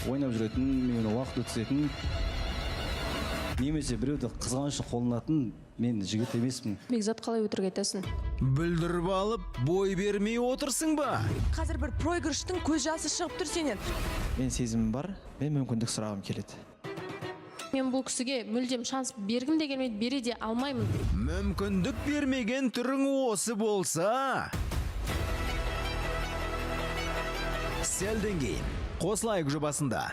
ойнап жүретін, мен уақыт өткізетін, немесе біреуді қызғаныш қолданатын мен жігіт емеспін. Бекзат, қалай өтірік айтасың? Бүлдіріп алып, бой бермей отырсың ба? Қазір бір проигрыштың көз жасы шығып тұр сенен. Мен сезімім бар, мен мүмкіндік сұрағым келеді. Мен бұл кісіге мүлдем шанс бергім де келмейді, бере де алмаймын. Мүмкіндік бермеген түрің осы болса, сәлден кейін қосылайық жобасында.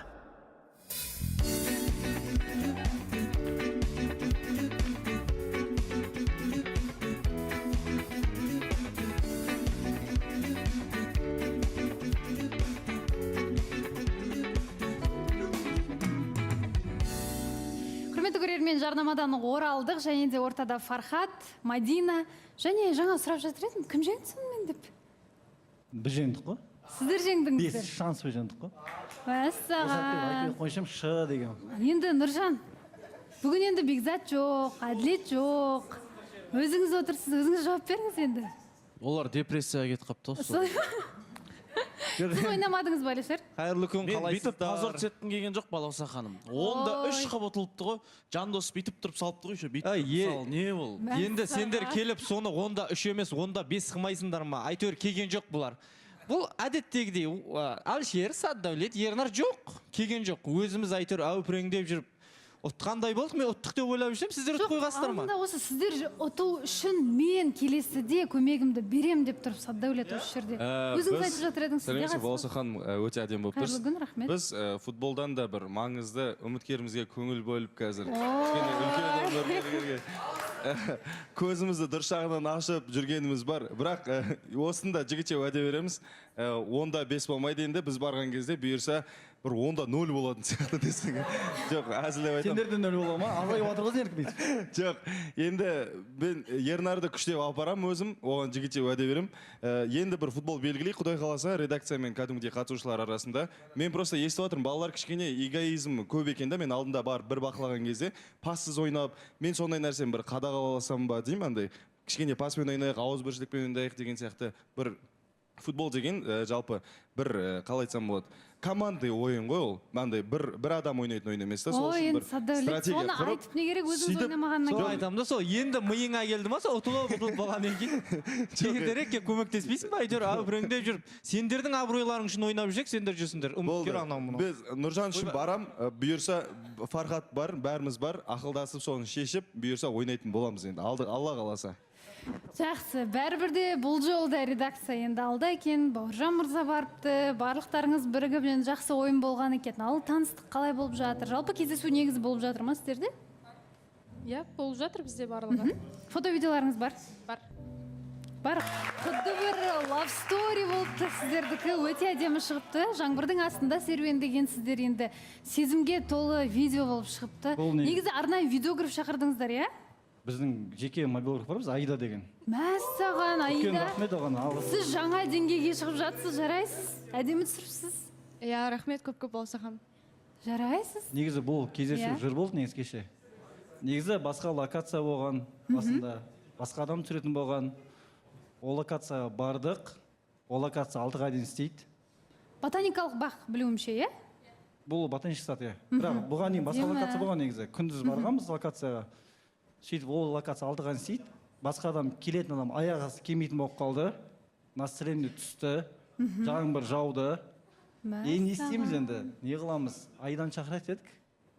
Құрметті көрермен, жарнамадан оралдық, және де ортада Фархат, Мадина, және жаңа сұрап жатыр едім, кім жеңді сонымен деп? Біз жеңдік қой? Сіздер жеңдіңіздер. Бес шанс жеңдік қой? Мәссаған. Айтпай қойшым шы деген. Енді Нұржан, бүгін енді Бекзат жоқ, әділет жоқ. Өзіңіз отырсыз, өзіңіз жауап беріңіз енді. Олар депрессияға кетіп қапты осы. Сіз ойнамадыңыз ба, Алишер? Қайырлы күн, Мен бүйтіп қалайсыздар? позор түсеткім келген жоқ, Балауса ханым. Онда 3 қап ұтылыпты ғой. Жандос бүйтіп тұрып салыпты ғой, бүйтіп. Не бұл? Енді сендер келіп соны онда 3 емес, онда 5 қылмайсыңдар ма? Әйтеуір келген жоқ бұлар. Бұл әдеттегідей Алишер, Саддәулет, Ернар жоқ. Келген жоқ. Өзіміз әйтеуір әупіреңдеп жүріп ұтқандай болдық, мен ұттық деп ойлап жүрсем, сіздер ұтып қойғасыздар ма? Алдында осы сіздер ұту үшін мен келесіде көмегімді берем деп тұрып Саддәулет осы жерде. Өзіңіз айтып жатыр едіңіз. Сәлеметсіз, Балауса ханым, өте әдемі болып тұрсыз. Қайырлы күн, рахмет. Біз футболдан да бір маңызды үміткерімізге көңіл бөліп қазір. Көзімізді дұрыс жағынан ашып жүргеніміз бар. Бірақ осында жігітше уәде береміз. Онда 5 болмайды енді, біз барған кезде бұйырса бір онда 0 болатын сияқты десең. Жоқ, әзілдеп айтамын. Сендерде 0 бола ма? Ағай отыр ғой сендерді дейді. Жоқ, енді мен Ернарды күштеп апарам өзім, оған жігітше уәде берем. Енді бір футбол белгілей, Құдай қаласа, редакция мен кәдімгідей қатысушылар арасында. Мен просто естіп отырмын, балалар кішкене эгоизм көп екен да, мен алдында бар бір бақылаған кезде пассыз ойнап, мен сондай нәрсені бір қадағаласам ба деймін, андай кішкене паспен ойнайық, ауызбіршілікпен ойнайық деген сияқты бір футбол деген жалпы бір қалай айтсам болады, команды ойын ғой ол. Мынандай бір адам ойнайтын ойын емес та, сол үшін бір стратегия құрып. Соны айтып не керек, өзіңіз ойнамағаннан Сол кейін. айтамын да, сол енді миыңа келді ма, сол ұтылып болғаннан кейін тегерек көмектеспейсің ба? Әйтеуір әупіреңдеп жүріп, сендердің абыройларың үшін ойнап жүрсек, сендер жүрсіңдер. Үміткер анау мынау. Біз Нұржан үшін барам, бұйырса Фархат бар, бәріміз бар, ақылдасып соны шешіп, бұйырса ойнайтын боламыз енді. Алла қаласа. Жақсы, бәрібірде бұл жолда редакция енді алда екен, Бауыржан мырза барыпты, барлықтарыңыз бірігіп енді жақсы ойын болған екен. Ал таныстық қалай болып жатыр? Жалпы кездесу негізі болып жатыр ма сіздерде? Иә, болып жатыр бізде барлығы. Фото-видеоларыңыз бар? Бар. Құдды бір love story болыпты сіздердікі, өте әдемі шығыпты. Жаңбырдың астында серуендеген сіздер енді сезімге толы видео болып шығыпты. Негізі арнайы видеограф шақырдыңыздар, иә? Біздің жеке мобилограф барбыз, Аида деген. Мәссаған, Үлкен Аида. рахмет оған, алғыс. Сіз жаңа деңгейге шығып жатсыз, жарайсыз. Әдемі түсіріпсіз. Иә, рахмет көп Балауса ханым. Жарайсыз. Негізі бұл кездесу жыр болды негізі кеше. Негізі басқа локация болған, басында басқа адам түсіретін болған. Ол локацияға бардық. Ол локация 6-ға дейін істейді. Ботаникалық бақ білуімше, иә? Бұл ботанический сад, иә. Бірақ бұған дейін басқа локация болған негізі. Күндіз барғанбыз локацияға. Сөйтіп ол локация 6-ға істейді. Басқа адам келетін адам аяғы келмейтін болып қалды. Настроение түсті. Жаңбыр жауды. Не істейміз енді? Не қыламыз? Айдан шақырайық дедік.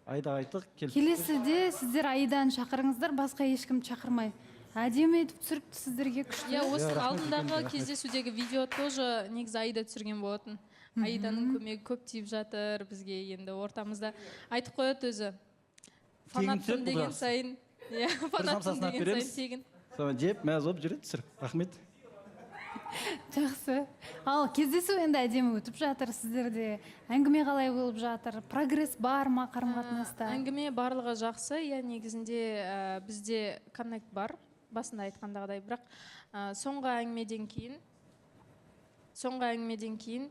Айда айттық. Келесіде сіздер Айдан шақырыңыздар, басқа ешкім шақырмай. Әдемі етіп түсіріпті сіздерге, күшті. Иә, осы алдындағы кездесудегі видео тоже негізі Аида түсірген болатын. Аиданың көмегі көп тиіп жатыр бізге, енді ортамызда айтып қояды өзі. Фанаттым деген сайын. Иә, фанаттым деген сайын тегін. Жеп, мәз болып жүреді түсіріп. Рахмет. Жақсы. Ал кездесу енді әдемі өтіп жатыр сіздерде. Әңгіме қалай болып жатыр? Прогресс бар ма қарым-қатынаста? Әңгіме барлығы жақсы. Иә, негізінде бізде коннект бар. Басында айтқандағыдай, бірақ соңғы әңгімеден кейін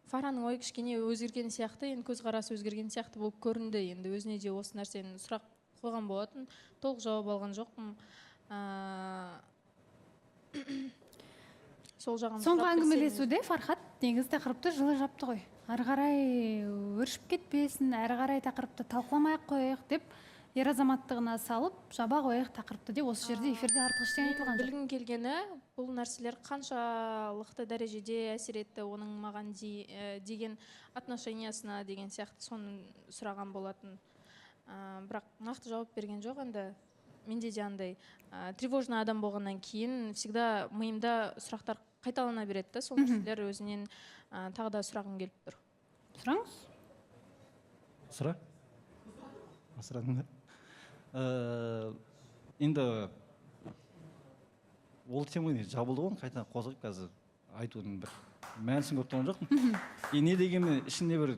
Фараның ой кішкене өзгерген сияқты, енді көзқарасы өзгерген сияқты болып көрінді. Енді өзіне де осы нәрсені сұрақ қойған болатын, толық жауап алған жоқпын. Соңғы әңгімелесуде Фархат негізі тақырыпты жылы жапты ғой. ары қарай өршіп кетпесін, ары қарай тақырыпты талқыламай ақ қояйық деп ер азаматтығына салып жаба қояйық тақырыпты деп осы жерде эфирде артық ештеңе айтылған жоқ. Білгім келгені бұл нәрселер қаншалықты дәрежеде әсер етті оның маған деген отношениясына деген сияқты соны сұраған болатын. Бірақ нақты жауап берген жоқ. Енді менде де андай тревожный адам болғаннан кейін всегда миымда сұрақтар қайталана береді. Сол нәрселер өзінен тағы да сұрағым келіп тұр. Сұраңыз. Сұра. Сұрадың ба? Енді ол тема жабылды ғой, қайта қозғап қазір айтудың бір мәнісін көріп тұрған жоқпын. Не дегенмен ішінде бір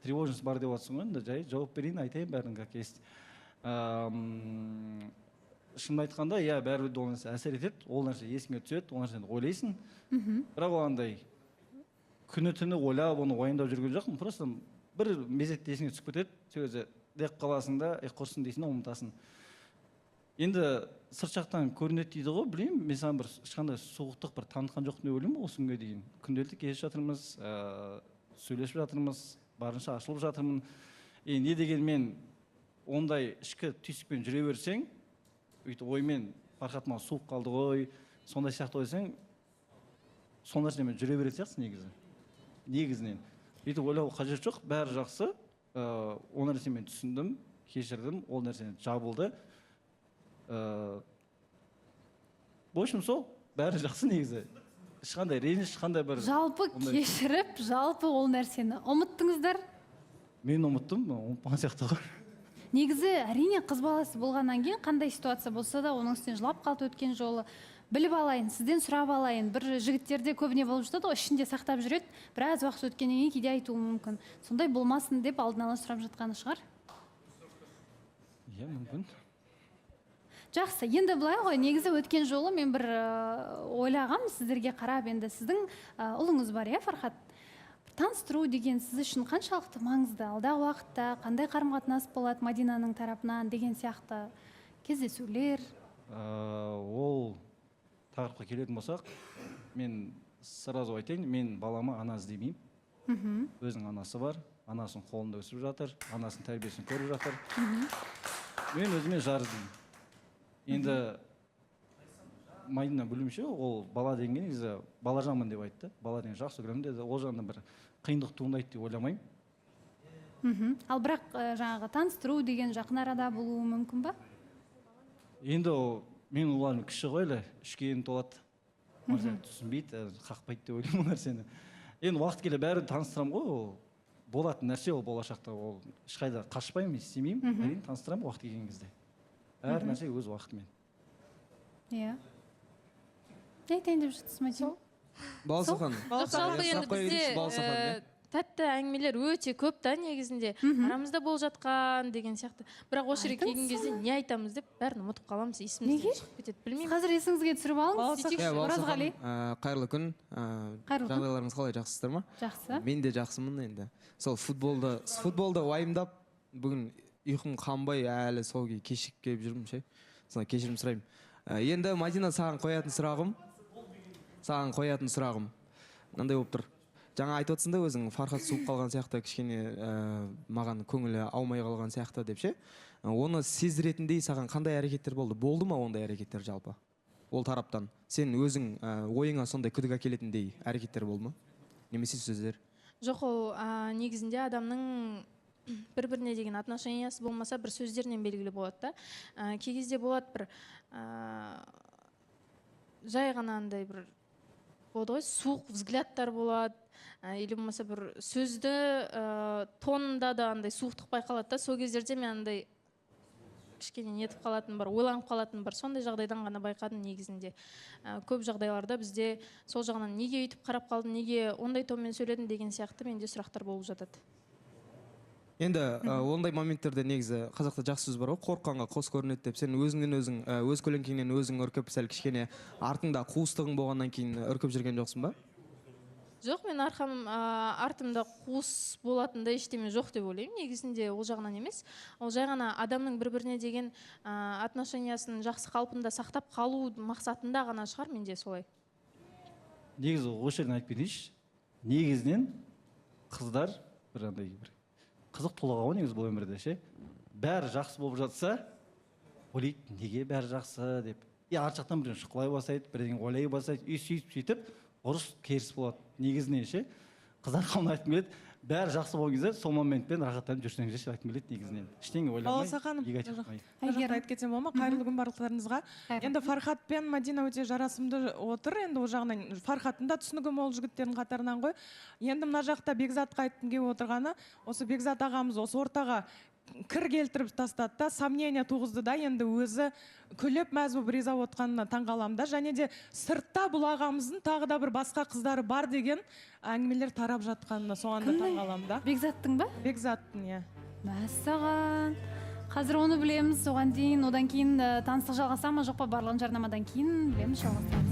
тревожность бар деп жатсың ғой, енді жай жауап берейін, айтайын бәрін как есть. Шынын айтқанда, иә, бәрібір ол нәрсе әсер етеді, ол нәрсе есіңе түседі, ол нәрсені ойлайсың. Бірақ ол андай күні түні ойлап, оны уайымдап жүрген жоқпын. Просто бір мезетте есіңе түсіп кетеді, сөзі деп қаласың да, құрсын дейсің, ұмытасың. Енді сырт жақтан көрінеді дейді ғой, білеймін, мен саған бір ешқандай суықтық бір танытқан жоқпын деп ойлаймын осы күнге дейін. Күнделікті кездесіп жатырмыз, сөйлесіп жатырмыз, барынша ашылып жатырмын. Не дегенмен ондай ішкі түйсікпен жүре берсең, өйтіп оймен Фархат маған суық қалды ғой, сондай сияқты ойсаң, сол нәрсемен жүре беретін сияқтысың негізі. Негізінен. Өйтіп ойлау қажет жоқ, бәрі жақсы. Ол нәрсемен түсіндім, кешірдім, ол нәрсені жабылды. В общем, сол бәрі жақсы негізі. Ешқандай реніш, ешқандай бір... Жалпы кешіріп, жалпы ол нәрсені ұмыттыңыздар? Мен ұмыттым, ұмытпаған сияқты ғой. Негізі әрине қыз баласы болғаннан кейін қандай ситуация болса да оның үстінен жылап қалды өткен жолы. Біліп алайын, сізден сұрап алайын. Бір жігіттерде көбіне болып жатады ғой, ішінде сақтап жүреді, біраз уақыт өткеннен кейін кейде айтуы мүмкін. Сондай болмасын деп алдын ала сұрап жатқаны шығар. Иә, мүмкін. Жақсы, енді былай ғой, негізі өткен жолы мен бір ойлағам сіздерге қарап, енді сіздің ұлыңыз бар, иә, Фархат? Таныстыру деген сіз үшін қаншалықты маңызды? Алдағы уақытта қандай қарым-қатынас болады Мадинаның тарапынан деген сияқты кездесулер? Ол тақырыпқа келетін болсақ, мен сразу айтайын, мен балама ана іздемеймін. Өзінің анасы бар, анасының қолында өсіп жатыр, анасының тәрбиесін көріп жатыр. Мен өзіме жар іздеймін. Енді Мадина білуімше, ол бала деген негізі балажанмын деп айтты. Бала деген жақсы көремін деді. Ол жағынан бір қиындық туындайды деп ойламаймын. Ал бірақ жаңағы таныстыру деген жақын арада болуы мүмкін ба? Енді мен олардың кіші ғой әлі, ішкені толады. Нәрсені түсінбейді, қақпайды деп ойлаймын ол нәрсені. Енді уақыт келе бәрі таныстырамын ғой, ол болатын нәрсе, ол болашақта, ол ешқайда қашпаймын, істемеймін, әрине таныстырамын уақыт келген кезде. Әр нәрсе өз уақытымен. Иә. Не айтайын деп жүрсіз, Мадина? Балсахан. Жалпы енді бізде тәтті әңгімелер өте көп та негізінде. Арамызда болып жатқан деген сияқты. Бірақ осы жерге келген кезде не айтамыз деп бәрін ұмытып қаламыз, есімізден шығып кетеді, білмеймін. Қазір есіңізге түсіріп алыңыз. Оразғали. Қайырлы күн. Жағдайларыңыз қалай, жақсысыздар ма? Жақсы. Мен де жақсымын енді. Сол футболды уайымдап, бүгін ұйқым қанбай әлі сол кешігіп келіп жүрмін ше. Соны кешірім сұраймын. Енді Мадина, саған қоятын сұрағым мынандай болып тұр. Жаңа айтып отырсың да өзің, Фархат суып қалған сияқты, кішкене маған көңілі аумай қалған сияқты деп ше. Оны сезіретіндей саған қандай әрекеттер болды? Болды ма ондай әрекеттер жалпы? Ол тараптан. Сен өзің ойыңа сондай күдік әкелетіндей әрекеттер болды ма? Немесе сөздер? Жоқ, ол негізінде адамның бір-біріне деген отношениясы болмаса, бір сөздерінен белгілі болады да. Кей кезде болады бір жай ғана андай бір болады ғой, суық взглядтар болады, или болмаса бір сөзді тонында да андай суықтық байқалады да. Сол кездерде мен андай кішкене нетіп қалатын бар, ойланып қалатын бар. Сондай жағдайдан ғана байқадым негізінде. Көп жағдайларда бізде сол жағынан неге өйтіп қарап қалдың, неге ондай тонмен сөйледің деген сияқты менде сұрақтар болып жатады. Енді ондай моменттерде негізі қазақта жақсы сөз бар ғой, қорыққанға қос көрінеді деп. Сен өзіңнен өзің, өз көлеңкеңнен өзің үркіп, сәл кішкене артыңда қуыстығың болғаннан кейін үркіп жүрген жоқсың ба? Жоқ, мен артымда қуыс болатында ештеме жоқ деп ойлаймын. Негізінде ол жағынан емес. Ол жай ғана адамның бір-біріне деген отношениясын жақсы қалпында сақтап қалу мақсатында ғана шығар, менде солай. Негізі осы жерден айтып кетейінші. Негізінен қыздар бір андай бір қызық тұлға ғой негізі бұл өмірде ше. Бәрі жақсы болып жатса, ойлайды неге бәрі жақсы деп. Арт жақтан бірден шұқылай бастайды, бірден ойлай бастайды, сөйтіп ұрыс керіс болады. Негізінен ше. Қыздар қауымына айтқым келеді, бәрі жақсы болған кезде сол моментпен рахаттанып жүрсеңіздерші айтқым келеді негізінен. Ештеңе ойламай, Балауса ханым, негатив мына қылмай. жақта айтып кетсем бола ма? Қайырлы күн барлықтарыңызға. Енді Фархат пен Мадина өте жарасымды отыр. Енді ол жағынан Фархаттың да түсінігі мол жігіттердің қатарынан ғой. Енді мына жақта Бекзатқа айтқым келіп отырғаны, осы Бекзат ағамыз осы ортаға кір келтіріп тастады да, сомнение туғызды да, енді өзі күліп мәз болып риза отқанына таңғаламын да. Және де сыртта бұл ағамыздың тағы да бір басқа қыздары бар деген әңгімелер тарап жатқанына соған да таңғаламын да. Бекзаттың ба? Бекзаттың, иә. Мәссаған. Қазір оны білеміз, одан кейін таныстық жалғаса ма жоқ па, барлығын жарнамадан кейін білеміз, жалғастырамыз.